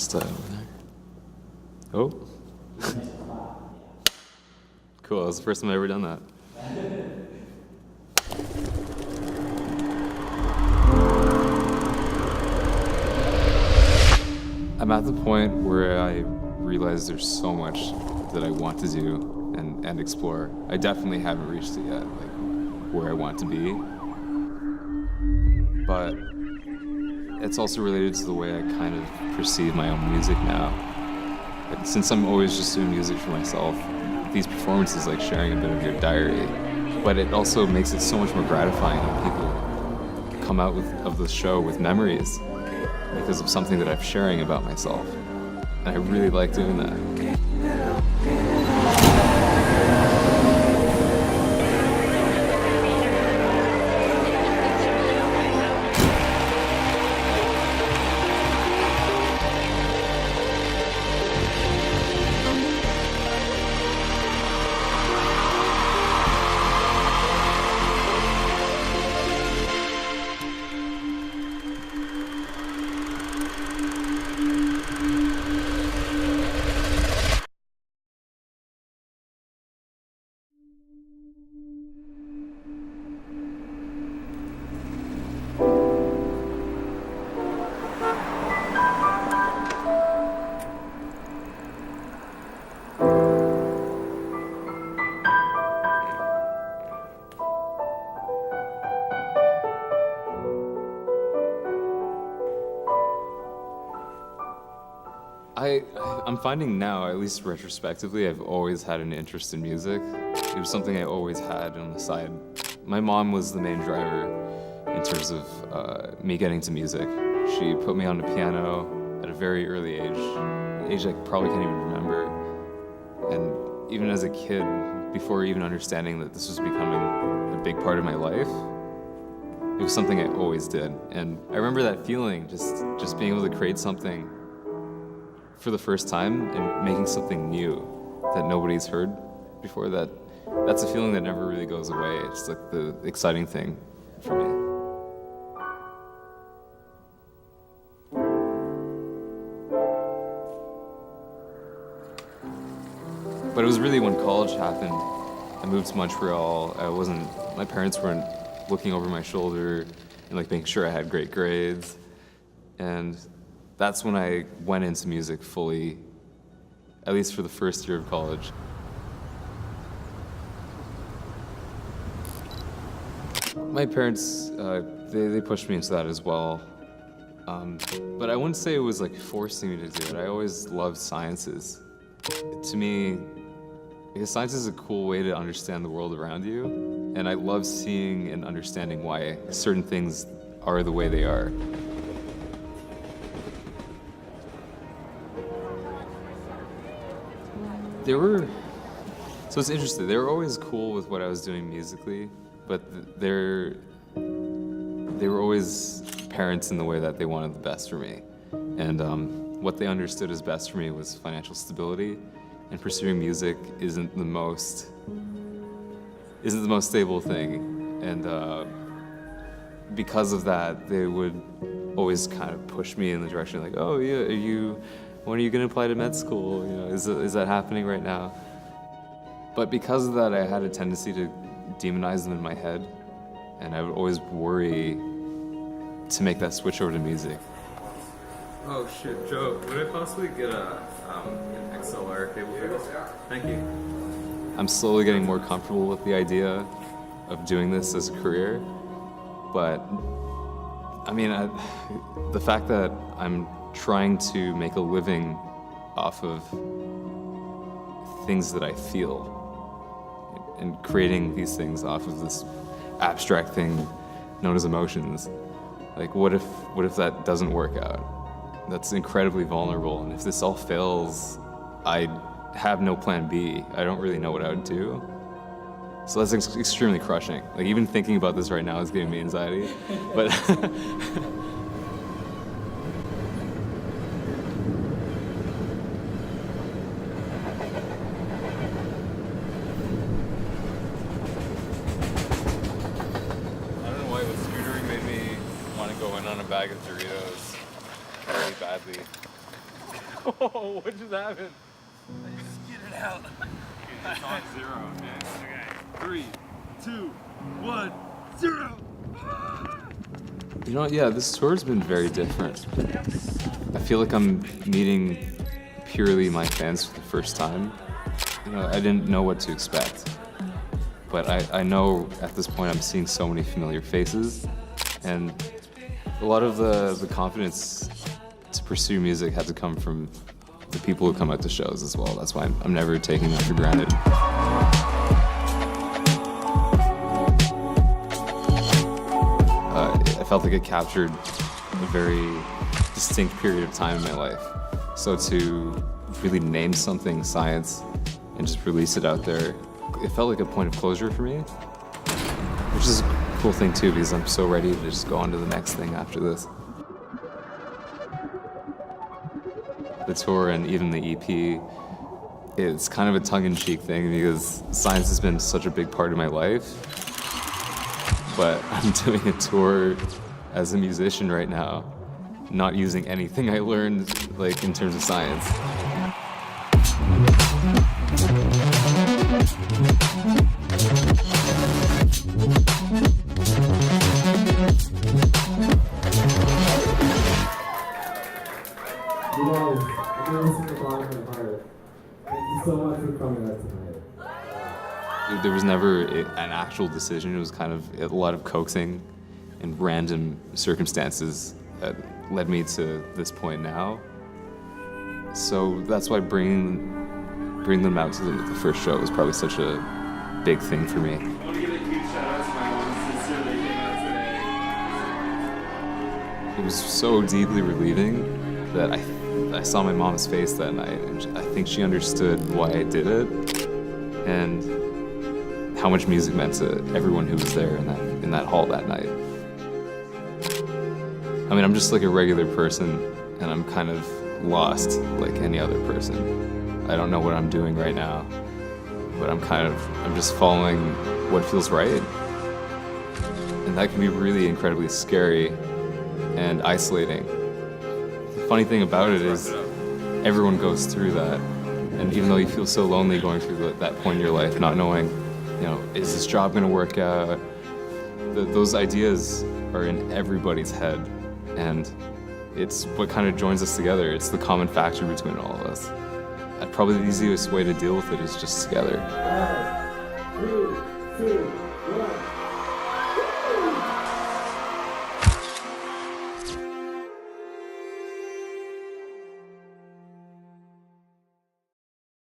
Just over there. Oh. Cool, that's the first time I've ever done that. I'm at the point where I realize there's so much that I want to do and explore. I definitely haven't reached it yet, like where I want to be. But it's also related to the way I kind of perceive my own music now. Like, since I'm always just doing music for myself, these performances like sharing a bit of your diary, but it also makes it so much more gratifying when people come out of the show with memories because of something that I'm sharing about myself. And I really like doing that. I'm finding now, at least retrospectively, I've always had an interest in music. It was something I always had on the side. My mom was the main driver in terms of me getting to music. She put me on the piano at a very early age, an age I probably can't even remember. And even as a kid, before even understanding that this was becoming a big part of my life, it was something I always did. And I remember that feeling, just being able to create something for the first time and making something new that nobody's heard before. That's a feeling that never really goes away. It's like the exciting thing for me. But it was really when college happened. I moved to Montreal. My parents weren't looking over my shoulder and like making sure I had great grades. And that's when I went into music fully, at least for the first year of college. My parents, they pushed me into that as well. But I wouldn't say it was like forcing me to do it. I always loved sciences. To me, because science is a cool way to understand the world around you. And I love seeing and understanding why certain things are the way they are. So it's interesting, they were always cool with what I was doing musically, but they were always parents in the way that they wanted the best for me. And what they understood as best for me was financial stability, and pursuing music isn't the most stable thing. And because of that, they would always kind of push me in the direction like, oh yeah, when are you going to apply to med school? You know, is that happening right now? But because of that, I had a tendency to demonize them in my head, and I would always worry to make that switch over to music. Oh shit, Joe, would I possibly get an XLR cable fix? Thank you. I'm slowly getting more comfortable with the idea of doing this as a career, but I mean, the fact that I'm trying to make a living off of things that I feel and creating these things off of this abstract thing known as emotions. Like, what if that doesn't work out? That's incredibly vulnerable, and if this all fails, I have no plan B. I don't really know what I would do. So that's extremely crushing. Like, even thinking about this right now is giving me anxiety, but bag of Doritos really badly. Oh, what just happened? Get it out. Okay, it's on 0. Okay. 3, 2, 1, 0. You know, yeah, this tour's been very different. I feel like I'm meeting purely my fans for the first time. You know, I didn't know what to expect. But I know at this point I'm seeing so many familiar faces, and a lot of the confidence to pursue music had to come from the people who come out to shows as well. That's why I'm never taking that for granted. I felt like it captured a very distinct period of time in my life. So to really name something science and just release it out there, it felt like a point of closure for me, which is a cool thing too, because I'm so ready to just go on to the next thing after this. The tour and even the EP, it's kind of a tongue-in-cheek thing because science has been such a big part of my life, but I'm doing a tour as a musician right now, not using anything I learned like in terms of science. Thank you so much for coming out tonight. There was never an actual decision. It was kind of a lot of coaxing and random circumstances that led me to this point now. So that's why bringing them out to the first show was probably such a big thing for me. I want to give a huge shout out to my mom and sister. They came out today. It was so deeply relieving that I saw my mom's face that night, and I think she understood why I did it and how much music meant to everyone who was there in that hall that night. I mean, I'm just like a regular person, and I'm kind of lost like any other person. I don't know what I'm doing right now, but I'm just following what feels right. And that can be really incredibly scary and isolating. The funny thing about it is everyone goes through that. And even though you feel so lonely going through that point in your life, not knowing, you know, is this job gonna work out? Those ideas are in everybody's head. And it's what kind of joins us together. It's the common factor between all of us. Probably the easiest way to deal with it is just together.